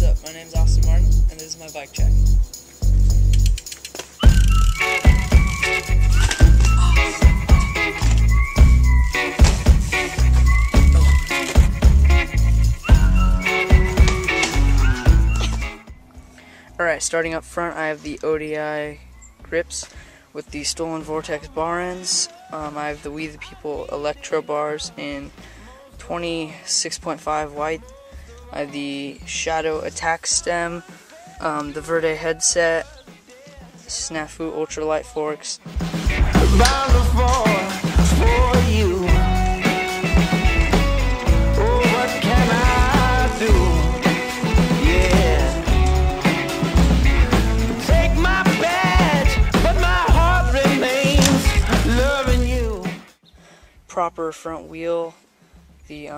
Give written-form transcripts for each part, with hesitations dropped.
up? My name's Austin Martin, and this is my bike check. Alright, starting up front, I have the ODI grips with the Stolen Vortex bar ends. I have the We the People Electro bars in 26.5 white. I have the Shadow Attack stem, the Verde headset, Snafu ultralight forks. Proper front wheel, the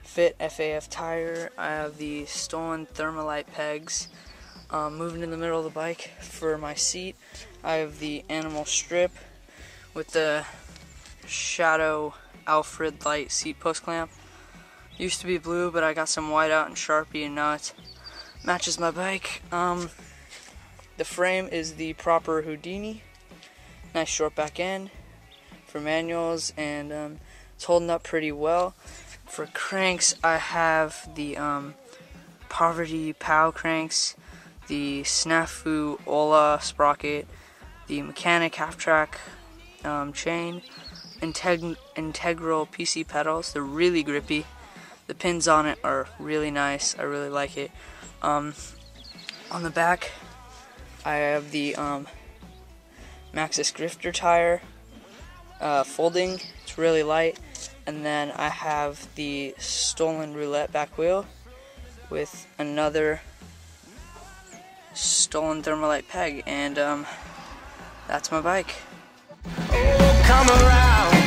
Fit FAF tire. I have the Stolen Thermalite pegs. Moving in the middle of the bike for my seat, I have the Animal strip with the Shadow Alfred light seat post clamp. Used to be blue, but I got some white out and Sharpie, and now it matches my bike. The frame is the proper Houdini. Nice short back end for manuals, and it's holding up pretty well. For cranks, I have the Poverty POW cranks, the Snafu Ola sprocket, the Mechanic half-track chain, integral PC pedals. They're really grippy. The pins on it are really nice. I really like it. On the back, I have the Maxxis Grifter tire. Folding, it's really light, and then I have the Stolen Roulette back wheel with another Stolen Thermalite peg, and that's my bike. Oh, come around.